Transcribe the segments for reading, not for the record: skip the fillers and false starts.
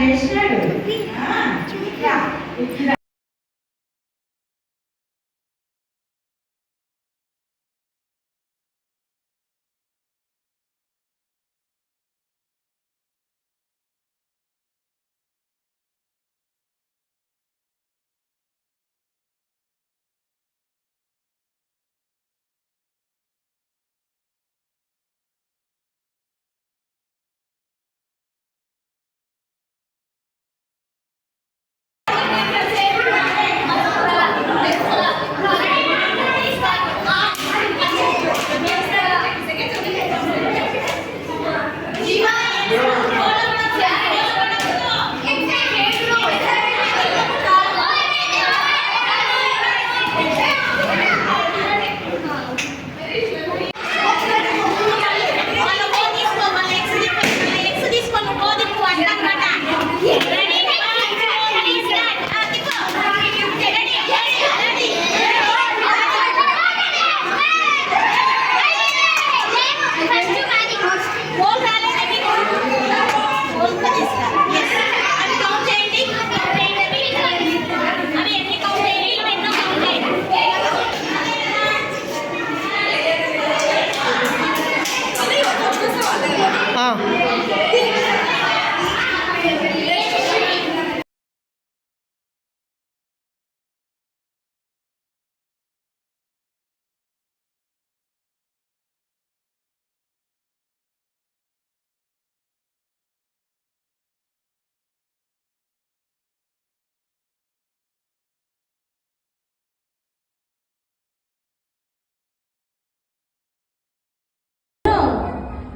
చేసినాడు.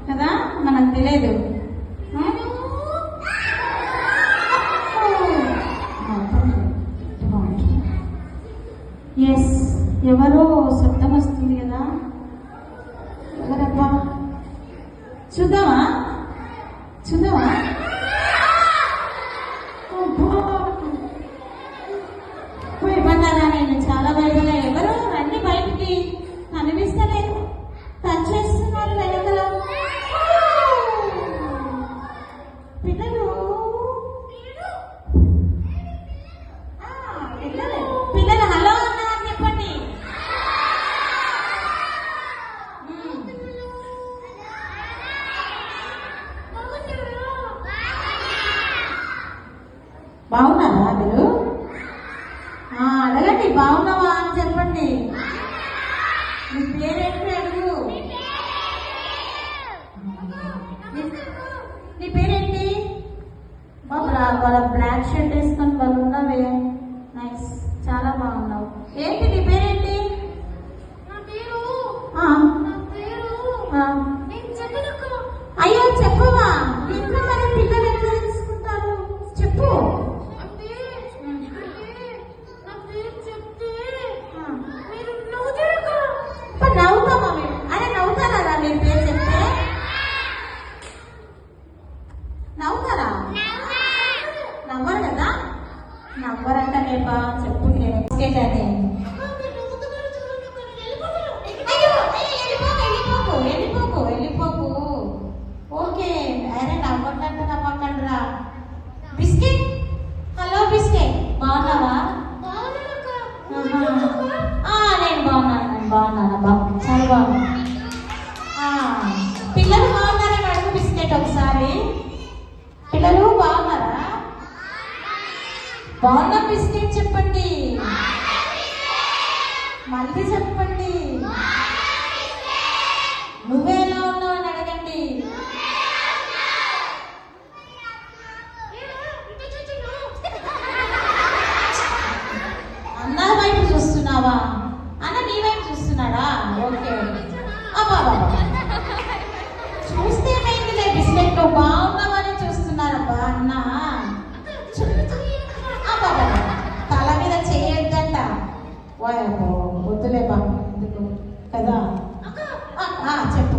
కదా మనకు తెలియదు. ఎస్, ఎవరో శబ్దం వస్తుంది కదా, ఎవరబ్బా? చూద్దామా చూద్దామా? భయపడ్డారా? నేను చాలా భయపడ్డా. ఎవరో రండి బయటికి, కనిపిస్తలేదు. టచ్ చేస్తున్నారు వెనకల పిల్లలు. పిల్లలు హలో అన్నారని చెప్పండి. బాగున్నారా మీరు? అడగండి, బాగున్నావా అని చెప్పండి. మీ పేరేంటి అడుగు. నీ పేరేంటి? వాళ్ళ బ్లాక్ షర్ట్ వేసుకొని వాళ్ళు ఉన్నావే, నైస్, చాలా బాగున్నావు. ఏంటి నీ పేరేంటి? అయ్యో చెప్పవా? ఇంట్లో మరి పిల్లలు ఎట్లా తీసుకుంటారు చెప్పు. నవ్వుతామా మేము? అరే నవ్వుతారా మీరు పేరు చెప్తే? నవ్వుతారా? నవ్వరు కదా? నవ్వరంట లేపా చెప్పు. అదే వెళ్ళిపోకు. ఓకే, అరే నవ్వకంట నవ్వకండ్రా. బిస్కెట్, హలో బిస్కెట్, బాగున్నావా? నేను బాగున్నాను. చాలా బాగున్నా. పిల్లలు బాగున్నారా? అడుగు బిస్కెట్ ఒకసారి. పిల్లలు బాగున్నారా? బాగున్నా బిస్కెట్ చెప్పండి. మళ్ళీ చెప్పండి. నువ్వే ఎలా ఉన్నావు అని అడగండి. అన్న వైపు చూస్తున్నావా? అన్న నీ వైపు చూస్తున్నాడా? ఓకే, అబ్బా చూస్తే ఏమైందిలే, బిస్కెట్ లో బాగున్నావని చూస్తున్నారబ్బా అన్న. అబ్బా తల మీద చేయొద్దంట. వద్దులే బా కదా. చెప్పు.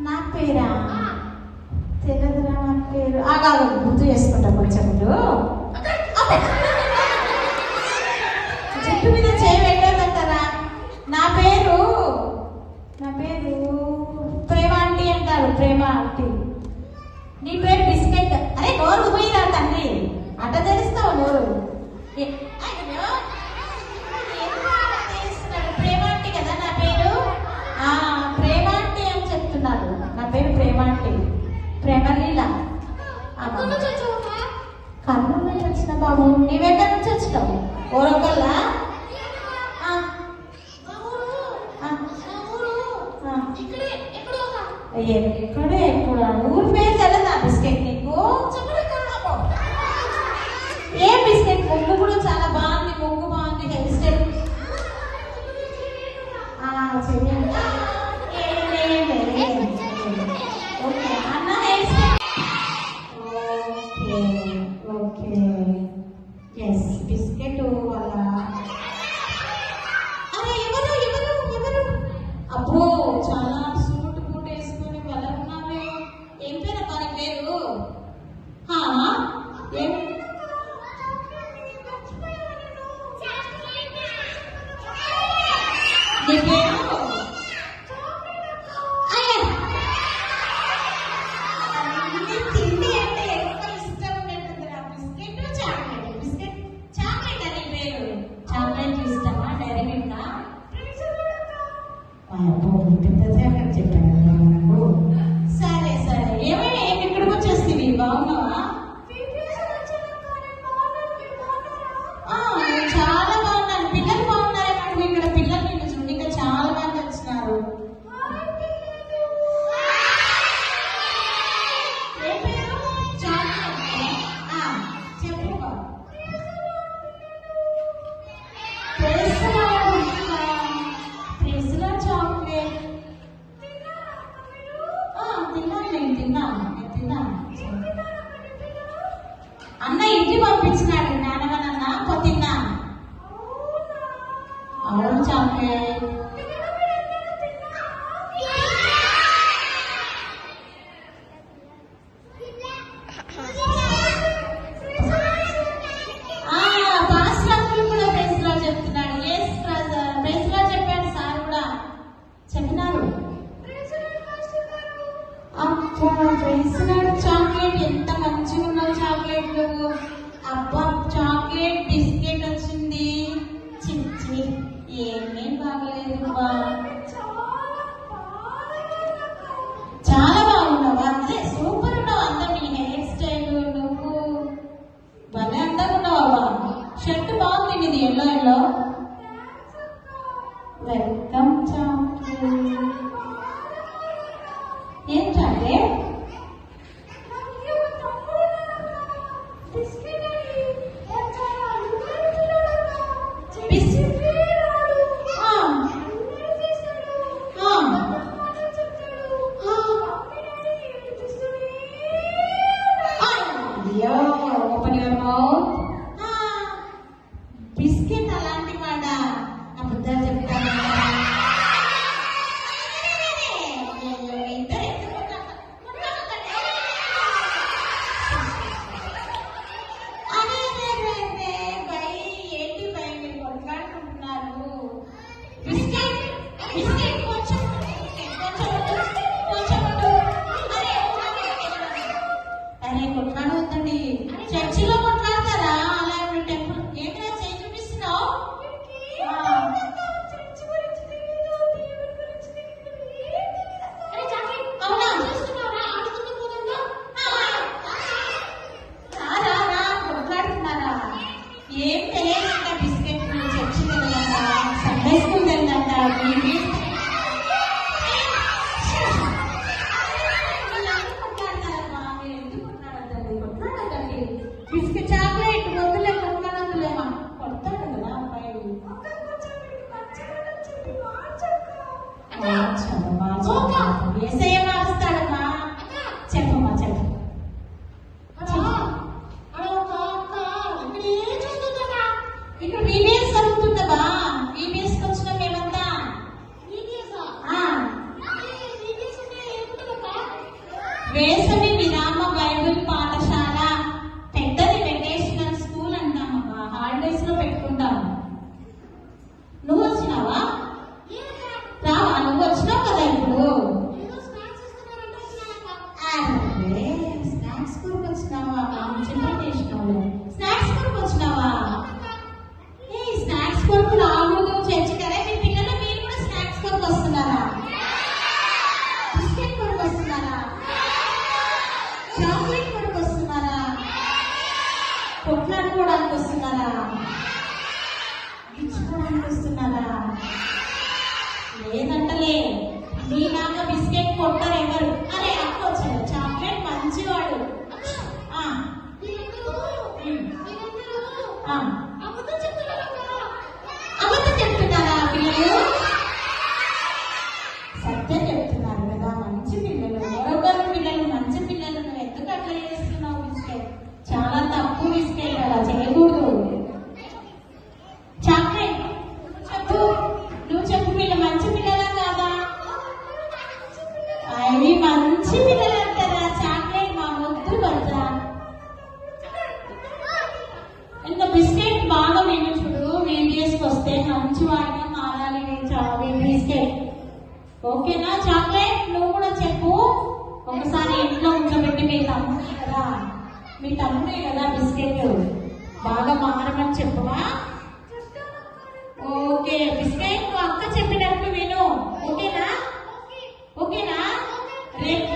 నా పేరా? తెలియదురా నా పేరు. ఆగాదు, గుర్తు చేసుకుంటా కొంచెం. చెట్టు మీద చేయి పెట్టదంటారా? నా పేరు ప్రేమ ఆంటీ అంటారు. ప్రేమ ఆంటీ. నీ పేరు బిస్కెట్. అరే నోరు అట్ట తెలుస్తావు నువ్వు. అయ్యో, ఎందుకు అలా తెలుస్తున్నాడు? ప్రేమాంటి కదా నా పేరు. ప్రేమాంటి అని చెప్తున్నాడు. నా పేరు ప్రేమాంటి, ప్రేమలీల. కర్నూలు నుంచి వచ్చిన బాబు. నీవెక్కడి నుంచి వచ్చినావు? ఓరకల్లా? ఎక్కడే ఎక్కడ ఊరి పేరు తెలదా బిస్కెట్ నీకు? ఏ బిస్కెట్? ముగ్గు కూడా చాలా బాగుంది, ముగ్గు బాగుంది, హెయిర్ స్టైల్ ఓకే అన్న hair style okay yes biscuit వల్ల. అరే ఎవరు ఎవరు ఎవరు? అబ్బో చాలా సూట్ బూట్ వేసుకొని ఎలా ఉన్నావే. ఏం పేరు వారి పేరు? ఏం నీ పేరు? తిండి అంటే ఎక్కువ ఇష్టం ఉన్నట్టుంది. బిస్కెట్ చాక్లెట్, బిస్కెట్ చాక్లెట్ అని పేరు. చాక్లెట్ ఇష్టమా? డైరీ మిల్కా? పెద్ద చెప్పాను మనకు. సరే సరే, ఏమైనా ఏమి ఇక్కడికి వచ్చేస్తుంది? బాగున్నావా? చాలా బాగున్నాను. పిల్లలు బాగున్నారా? నాకు ఇక్కడ పిల్లలు నిన్ను చూడండి, ఇంకా చాలా మంది వచ్చినారు. ఏ పేరు? చాక్లెట్. చెప్పు. ప్రెస్లా చాక్లెట్ తిన్నాను. అన్న ఇంటి పంపించినాడు నాన్నగానన్న తిన్నా. అవును చాక్లెట్. పాస్టర్ కూడా ప్రెస్లా చెప్తున్నాడు. ఎస్ ప్రెస్లా చెప్పాడు సార్ కూడా చెప్పినారు. చాక్లెట్ ఎంత మంచిగా ఉన్నావు చాక్లెట్లు. అబ్బా చాక్లెట్ బిస్కెట్ వచ్చింది. చిచ్చి ఏమేం బాగలేదు. చాలా బాగున్నావు. అంతే సూపర్ ఉన్నావు. అందరు నీ హెయిర్ స్టైల్ నువ్వు భలే అందంగా ఉన్నావు. అబ్బా షర్ట్ బాగుంది నీది, ఎల్లో ఎల్లో. Welcome chocolate. ఏం చాక్లెట్? బిస్కెట్ అలాంటి మాట అబద్ధాలు చెప్తాను. ఏంటి భయ మీరు కొట్లాడుకుంటున్నారు? బిస్కెట్ బిస్కెట్ కొంచెం అరే కొట్లాడవద్దండి. చర్చిలో కొట్లాడతారా? అలా టెంపుల్ ఏంటి చేయి చూపిస్తున్నావు? కొట్లాడుతున్నారా? ఏం తెలియదంట. బిస్కెట్ చర్చి వెళ్ళదంట, సండే స్కూల్ వెళ్ళదంట. కొట్లాడతారమ్మా, మీరు ఎందుకు కొట్లాడద్దండి? చాక్లెట్ కొరకు వస్తున్నారా? కొట్లాడుకోవడానికి వస్తున్నారా? ఇచ్చుకోవడానికి వస్తున్నారా? లేదంటలే. మీలాగా బిస్కెట్ కొట్టరు ఎవరు. అరే అక్క వచ్చాడు, చాక్లెట్ మంచివాడు. ఆ, ఆ. అబద్ధం చెప్తున్నారా పిల్లలు? సత్యం చెప్తున్నారు కదా, మంచి పిల్లలు. మరొకరు పిల్లలు మంచి పిల్లలు. నువ్వు ఎందుకు అట్లా చేస్తున్నావు? బిస్కెట్ చాలా తప్పు. బిస్కెట్ అలా చేయకూడదు. చాక్లెట్ చెప్పు, నువ్వు చెప్పు. వీళ్ళు మంచి పిల్లలా కాదా? అవి మంచి పిల్లలు అంటారా? చాక్లెట్ మా వద్దు వద్దా? ఇంకా బిస్కెట్ బాగా విను చూడు. వీడియోస్కి వస్తే మంచి వాడిగా మారాలి బిస్కెట్. ఓకేనా? చాక్లెట్ నువ్వు కూడా చెప్పు. ఒకసారి ఇంట్లో ఉంచబెట్టి మీ తమ్ముడే కదా బిస్కెట్ బాగా మారమని చెప్పువా? ఓకే బిస్కెట్, అక్క చెప్పినట్టు విను. ఓకేనా? ఓకేనా? రేపు